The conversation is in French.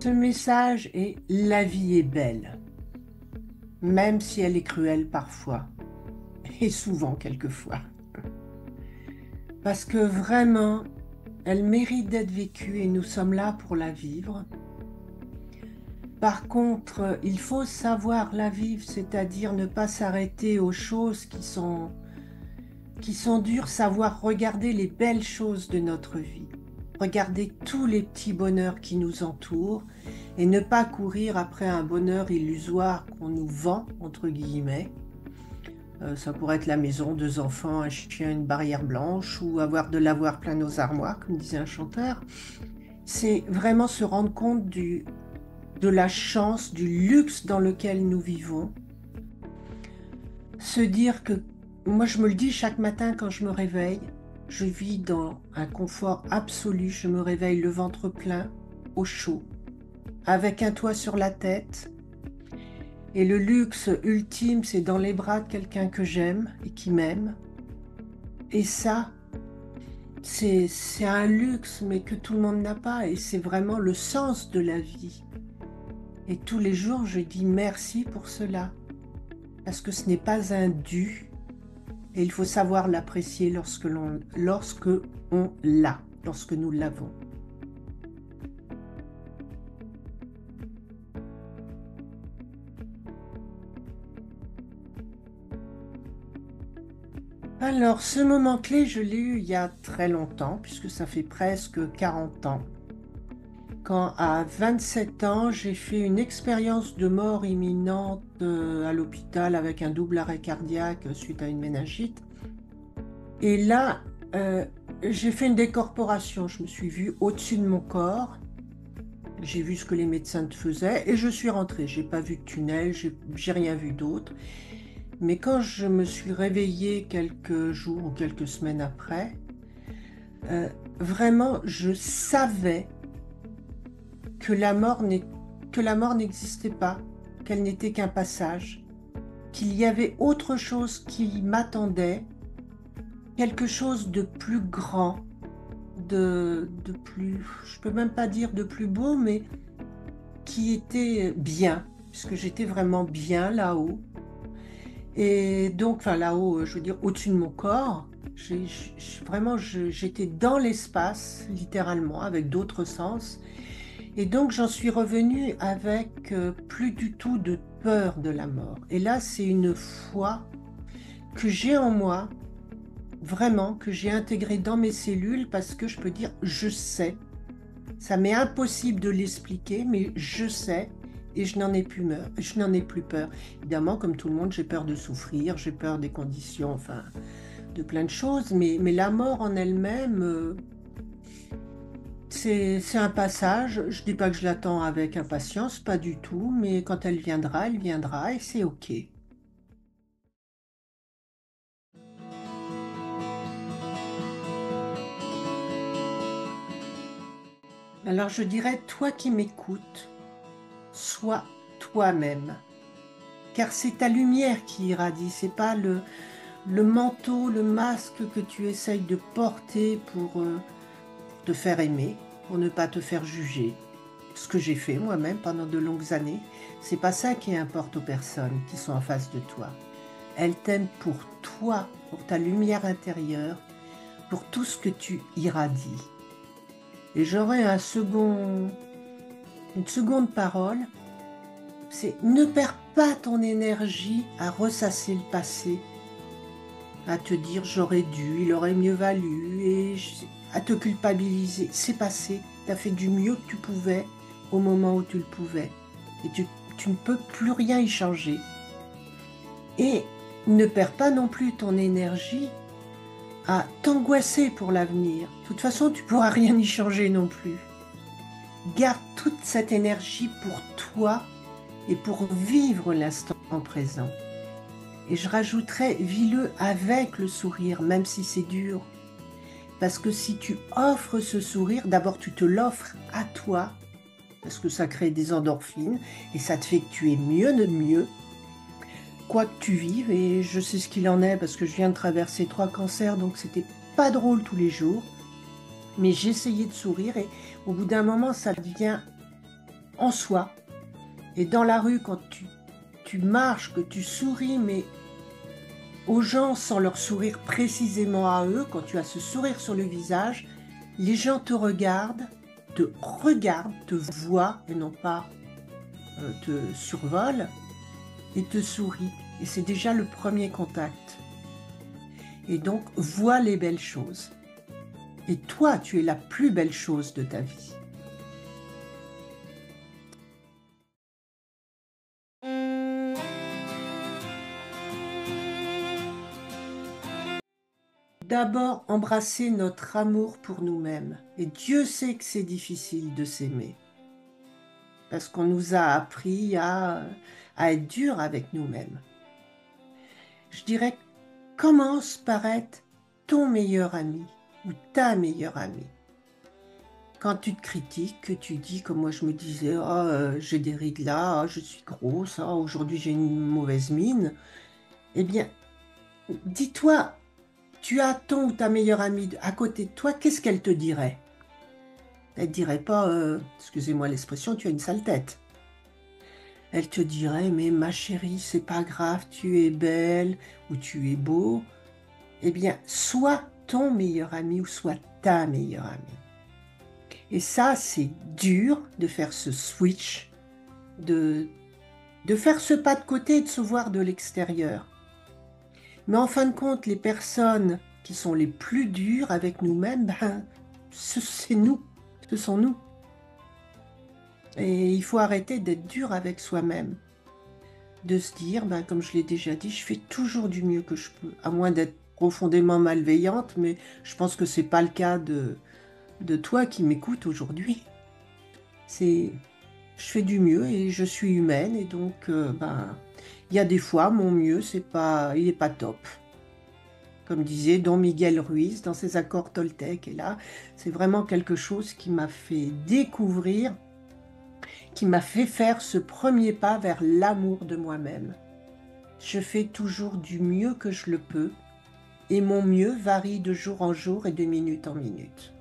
Ce message est: la vie est belle, même si elle est cruelle parfois, et souvent quelquefois. Parce que vraiment, elle mérite d'être vécue et nous sommes là pour la vivre. Par contre, il faut savoir la vivre, c'est-à-dire ne pas s'arrêter aux choses qui sont dures, savoir regarder les belles choses de notre vie, regarder tous les petits bonheurs qui nous entourent et ne pas courir après un bonheur illusoire qu'on nous vend, entre guillemets. Ça pourrait être la maison, 2 enfants, un chien, une barrière blanche, ou avoir de l'avoir plein nos armoires, comme disait un chanteur. C'est vraiment se rendre compte de la chance, du luxe dans lequel nous vivons. Se dire que, moi je me le dis chaque matin quand je me réveille, je vis dans un confort absolu, je me réveille le ventre plein, au chaud, avec un toit sur la tête. Et le luxe ultime, c'est dans les bras de quelqu'un que j'aime et qui m'aime. Et ça, c'est un luxe, mais que tout le monde n'a pas. Et c'est vraiment le sens de la vie. Et tous les jours, je dis merci pour cela. Parce que ce n'est pas un dû. Et il faut savoir l'apprécier lorsque on l'a, lorsque nous l'avons. Alors, ce moment clé, je l'ai eu il y a très longtemps, puisque ça fait presque 40 ans. Quand, à 27 ans, j'ai fait une expérience de mort imminente à l'hôpital avec un double arrêt cardiaque suite à une méningite. Et là, j'ai fait une décorporation. Je me suis vue au-dessus de mon corps. J'ai vu ce que les médecins faisaient et je suis rentrée. J'ai pas vu de tunnel, j'ai rien vu d'autre. Mais quand je me suis réveillée quelques jours ou quelques semaines après, vraiment, je savais que la mort n'existait pas, qu'elle n'était qu'un passage, qu'il y avait autre chose qui m'attendait, quelque chose de plus grand, de plus, je peux même pas dire de plus beau, mais qui était bien, puisque j'étais vraiment bien là-haut. Et donc, enfin là-haut, je veux dire au-dessus de mon corps, vraiment, j'étais dans l'espace, littéralement, avec d'autres sens. Et donc, j'en suis revenue avec plus du tout de peur de la mort. Et là, c'est une foi que j'ai en moi, vraiment, que j'ai intégrée dans mes cellules, parce que je peux dire, je sais. Ça m'est impossible de l'expliquer, mais je sais. Et je n'en ai plus peur. Évidemment, comme tout le monde, j'ai peur de souffrir, j'ai peur des conditions, enfin, de plein de choses. Mais la mort en elle-même, c'est un passage. Je ne dis pas que je l'attends avec impatience, pas du tout. Mais quand elle viendra et c'est OK. Alors je dirais, toi qui m'écoutes, sois toi-même. Car c'est ta lumière qui irradie, c'est pas le manteau, le masque que tu essayes de porter pour te faire aimer, pour ne pas te faire juger. Ce que j'ai fait moi-même pendant de longues années, c'est pas ça qui importe aux personnes qui sont en face de toi. Elles t'aiment pour toi, pour ta lumière intérieure, pour tout ce que tu irradies. Et j'aurais une seconde parole, c'est ne perds pas ton énergie à ressasser le passé, à te dire j'aurais dû, il aurait mieux valu, et à te culpabiliser. C'est passé, tu as fait du mieux que tu pouvais au moment où tu le pouvais. Et tu ne peux plus rien y changer. Et ne perds pas non plus ton énergie à t'angoisser pour l'avenir. De toute façon, tu ne pourras rien y changer non plus. Garde toute cette énergie pour toi et pour vivre l'instant présent. Et je rajouterais, vis-le avec le sourire, même si c'est dur. Parce que si tu offres ce sourire, d'abord tu te l'offres à toi, parce que ça crée des endorphines, et ça te fait que tu es mieux de mieux, quoi que tu vives, et je sais ce qu'il en est, parce que je viens de traverser 3 cancers, donc c'était pas drôle tous les jours, mais j'essayais de sourire, et au bout d'un moment, ça devient en soi. Et dans la rue, quand tu marches, que tu souris, mais aux gens sans leur sourire précisément à eux, quand tu as ce sourire sur le visage, les gens te regardent, te voient et non pas te survolent et te sourient. Et c'est déjà le premier contact. Et donc, vois les belles choses. Et toi, tu es la plus belle chose de ta vie. D'abord, embrasser notre amour pour nous-mêmes. Et Dieu sait que c'est difficile de s'aimer. Parce qu'on nous a appris à être dur avec nous-mêmes. Je dirais, commence par être ton meilleur ami ou ta meilleure amie. Quand tu te critiques, que tu dis, comme moi je me disais, j'ai des rides là, je suis grosse, aujourd'hui j'ai une mauvaise mine, eh bien, dis-toi, tu as ton ou ta meilleure amie à côté de toi, qu'est-ce qu'elle te dirait? Elle ne dirait pas, excusez-moi l'expression, tu as une sale tête. Elle te dirait, mais ma chérie, c'est pas grave, tu es belle ou tu es beau. Eh bien, sois ton meilleur ami ou sois ta meilleure amie. Et ça, c'est dur de faire ce switch, de faire ce pas de côté et de se voir de l'extérieur. Mais en fin de compte, les personnes qui sont les plus dures avec nous-mêmes, c'est nous, ce sont nous. Et il faut arrêter d'être dur avec soi-même. De se dire, comme je l'ai déjà dit, je fais toujours du mieux que je peux, à moins d'être profondément malveillante, mais je pense que ce n'est pas le cas de toi qui m'écoutes aujourd'hui. Je fais du mieux et je suis humaine et donc il y a des fois mon mieux il n'est pas top. Comme disait Don Miguel Ruiz dans ses accords Toltec. Et là, c'est vraiment quelque chose qui m'a fait découvrir, qui m'a fait faire ce premier pas vers l'amour de moi-même. Je fais toujours du mieux que je le peux et mon mieux varie de jour en jour et de minute en minute.